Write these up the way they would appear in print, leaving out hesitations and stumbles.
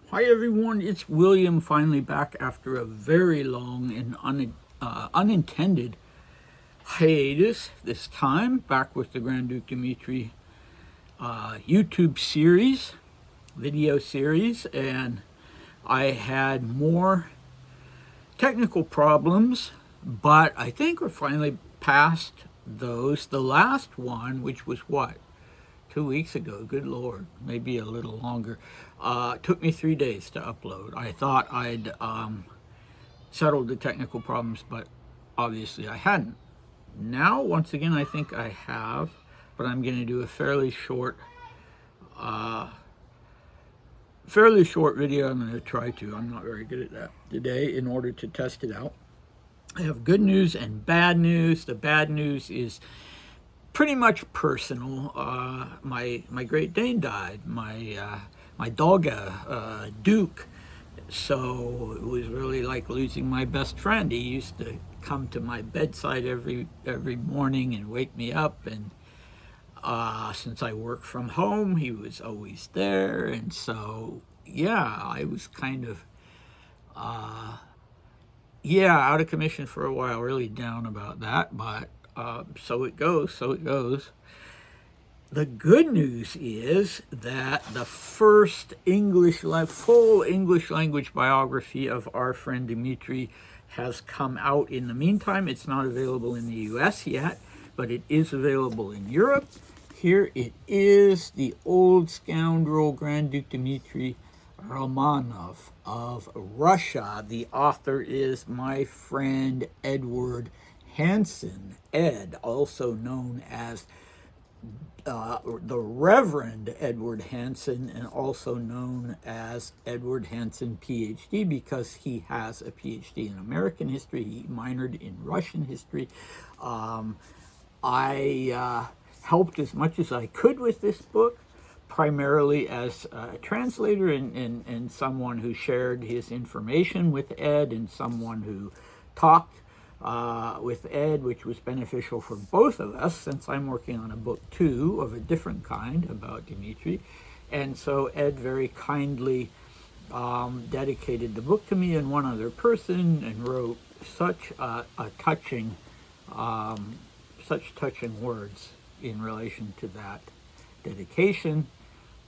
Hi everyone, it's William finally back after a very long and unintended hiatus. This time back with the Grand Duke Dmitri YouTube series, video series, and I had more technical problems, but I think we're finally past those. The last one, which was what? 2 weeks ago, good Lord, maybe a little longer, took me 3 days to upload. I thought I'd settled the technical problems, but obviously I hadn't. Now, once again, I think I have, but I'm going to do a fairly short video. I'm going to try to. I'm not very good at that today in order to test it out. I have good news and bad news. The bad news is pretty much personal. My Great Dane died. My dog, Duke. So it was really like losing my best friend. He used to come to my bedside every morning and wake me up. And since I work from home, he was always there. And so, yeah, I was kind of out of commission for a while, really down about that, but so it goes. The good news is that the first full English language biography of our friend Dmitri has come out. In the meantime, it's not available in the US yet, but it is available in Europe. Here it is, The Old Scoundrel, Grand Duke Dmitri Romanov of Russia. The author is my friend Edward Hanson, Ed, also known as the Reverend Edward Hanson, and also known as Edward Hanson, PhD, because he has a PhD in American history. He minored in Russian history. I helped as much as I could with this book, primarily as a translator and someone who shared his information with Ed, and someone who talked with Ed, which was beneficial for both of us, since I'm working on a book too of a different kind about Dmitri. And so Ed very kindly dedicated the book to me and one other person, and wrote such touching words in relation to that dedication.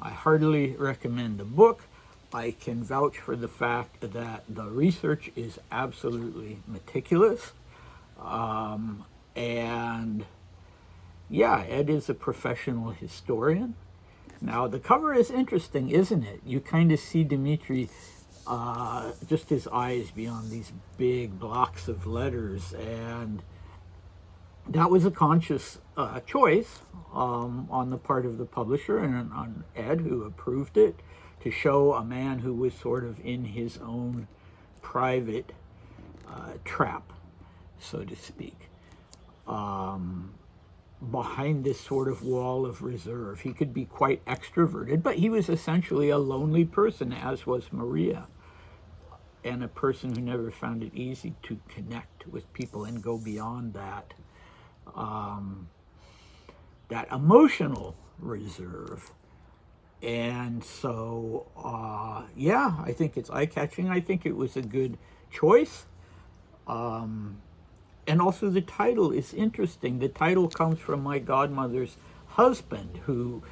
I heartily recommend the book. I can vouch for the fact that the research is absolutely meticulous. And yeah, Ed is a professional historian. Now, the cover is interesting, isn't it? You kind of see Dmitri, just his eyes beyond these big blocks of letters, and that was a conscious choice on the part of the publisher and on Ed, who approved it, to show a man who was sort of in his own private trap, so to speak, behind this sort of wall of reserve. He could be quite extroverted, but he was essentially a lonely person, as was Maria, and a person who never found it easy to connect with people and go beyond that emotional reserve. And so, yeah, I think it's eye-catching. I think it was a good choice. And also the title is interesting. The title comes from my godmother's husband, who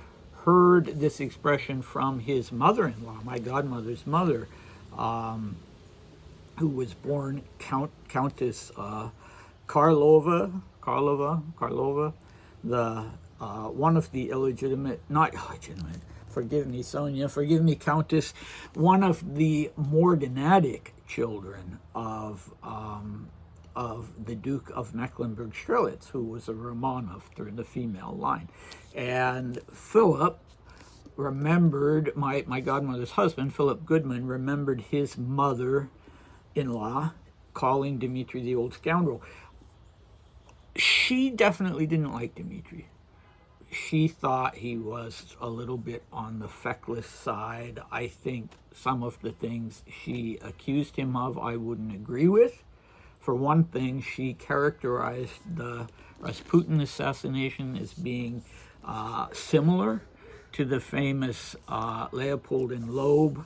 heard this expression from his mother-in-law, my godmother's mother, who was born Countess Karlova, the one of the not illegitimate, forgive me, Sonia, forgive me, Countess, one of the morganatic children of the Duke of Mecklenburg-Strelitz, who was a Romanov through the female line. And Philip remembered, my godmother's husband, Philip Goodman, remembered his mother-in-law calling Dmitri the Old Scoundrel. She definitely didn't like Dmitri. She thought he was a little bit on the feckless side. I think some of the things she accused him of I wouldn't agree with. For one thing, she characterized the Rasputin assassination as being similar to the famous Leopold and Loeb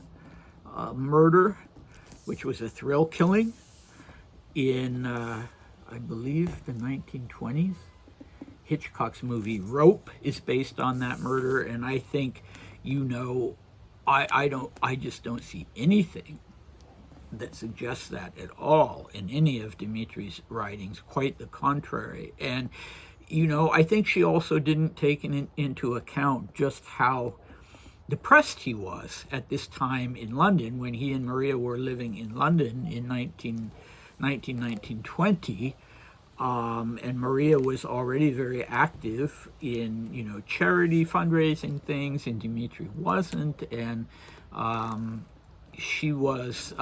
murder, which was a thrill killing in, I believe, the 1920s. Hitchcock's movie Rope is based on that murder, and I think, I just don't see anything that suggests that at all in any of Dmitri's writings. Quite the contrary. And I think she also didn't take into account just how depressed he was at this time in London when he and Maria were living in London in 1920. And Maria was already very active in, charity fundraising things, and Dmitri wasn't. And she was,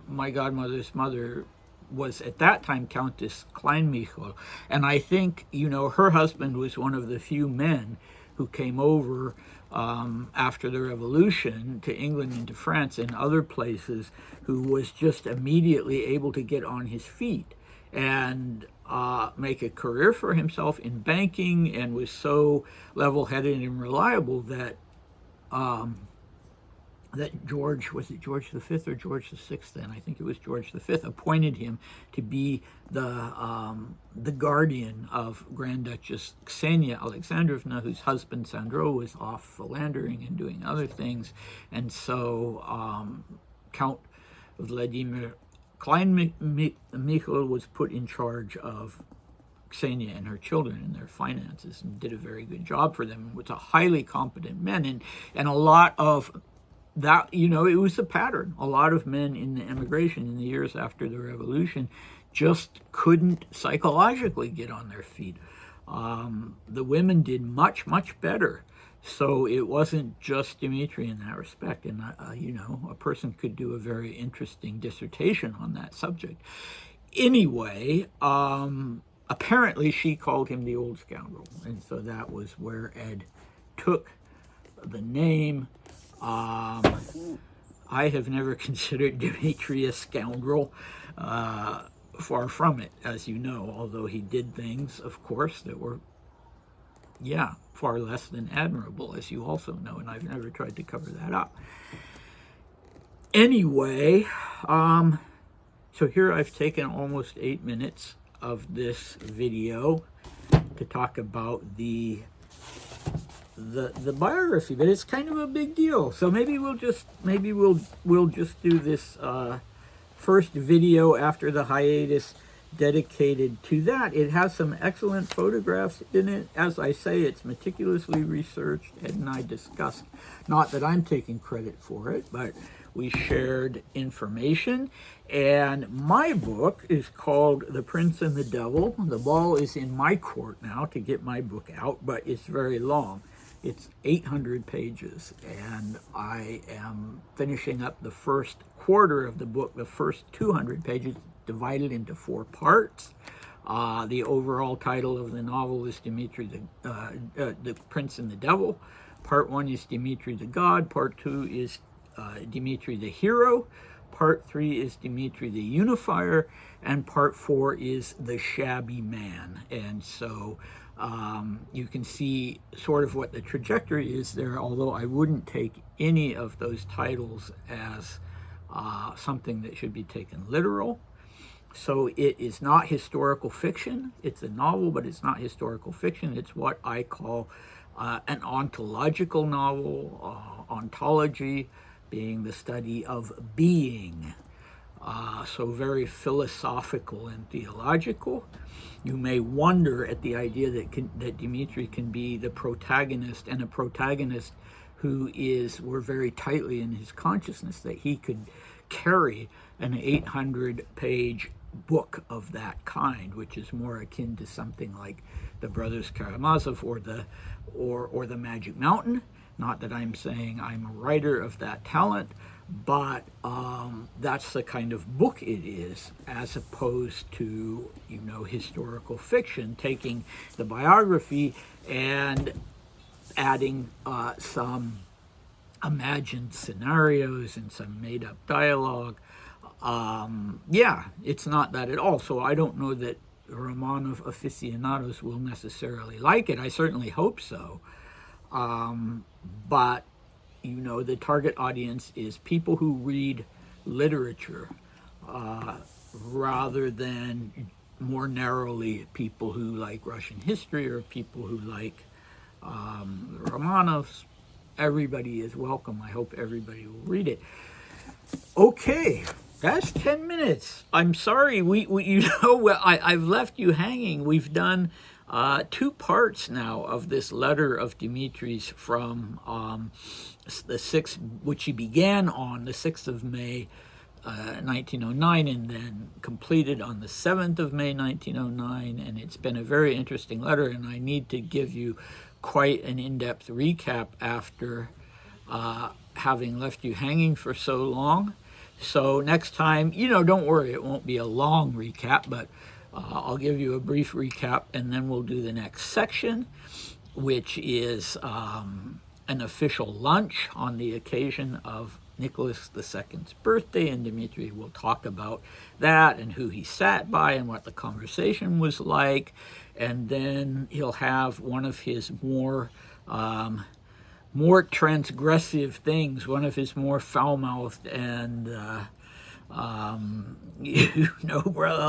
my godmother's mother was at that time Countess Kleinmichel. And I think, her husband was one of the few men who came over after the revolution to England and to France and other places, who was just immediately able to get on his feet and make a career for himself in banking, and was so level-headed and reliable that that George, was it George V or George VI then? I think it was George V, appointed him to be the guardian of Grand Duchess Ksenia Alexandrovna, whose husband Sandro was off philandering and doing other things. And so Count Vladimir Kleinmichel was put in charge of Ksenia and her children and their finances, and did a very good job for them. Was a highly competent man, and a lot of that, it was a pattern. A lot of men in the emigration in the years after the revolution just couldn't psychologically get on their feet. The women did much, much better. So it wasn't just Dmitri in that respect. And, a person could do a very interesting dissertation on that subject. Anyway, apparently she called him the old scoundrel. And so that was where Ed took the name. I have never considered Dmitri a scoundrel. Far from it, as you know, although he did things, of course, that were, far less than admirable, as you also know, and I've never tried to cover that up. Anyway, so here I've taken almost 8 minutes of this video to talk about the biography, but it's kind of a big deal. So maybe we'll just do this first video after the hiatus dedicated to that. It has some excellent photographs in it. As I say, it's meticulously researched. Ed and I discussed, not that I'm taking credit for it, but we shared information. And my book is called The Prince and the Devil. The ball is in my court now to get my book out, but it's very long. It's 800 pages, and I am finishing up the first quarter of the book. The first 200 pages divided into 4 parts. The overall title of the novel is Dmitri the Prince and the Devil. Part 1 is Dmitri the God. Part 2 is Dmitri the Hero. Part 3 is Dmitri the Unifier. And Part 4 is the Shabby Man. And so you can see sort of what the trajectory is there, although I wouldn't take any of those titles as something that should be taken literal. So it is not historical fiction. It's a novel, but it's not historical fiction. It's what I call an ontological novel, ontology being the study of being. So very philosophical and theological. You may wonder at the idea that Dmitri can be the protagonist, and a protagonist who were very tightly in his consciousness, that he could carry an 800-page book of that kind, which is more akin to something like the Brothers Karamazov or the Magic Mountain. Not that I'm saying I'm a writer of that talent, but that's the kind of book it is, as opposed to, historical fiction, taking the biography and adding some imagined scenarios and some made-up dialogue. It's not that at all. So I don't know that Romanov aficionados will necessarily like it. I certainly hope so. But the target audience is people who read literature rather than more narrowly people who like Russian history or people who like the Romanovs. Everybody is welcome. I hope everybody will read it. Okay, that's 10 minutes. I'm sorry, I've left you hanging. We've done 2 parts now of this letter of Dmitri's from the 6th, which he began on the 6th of May, 1909, and then completed on the 7th of May, 1909. And it's been a very interesting letter, and I need to give you quite an in-depth recap after having left you hanging for so long. So next time, don't worry, it won't be a long recap, but I'll give you a brief recap, and then we'll do the next section, which is an official lunch on the occasion of Nicholas II's birthday, and Dmitri will talk about that and who he sat by and what the conversation was like. And then he'll have one of his more transgressive things, one of his more foul-mouthed and a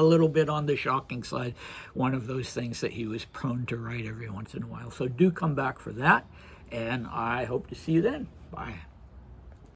little bit on the shocking side, one of those things that he was prone to write every once in a while. So do come back for that, and I hope to see you then. Bye.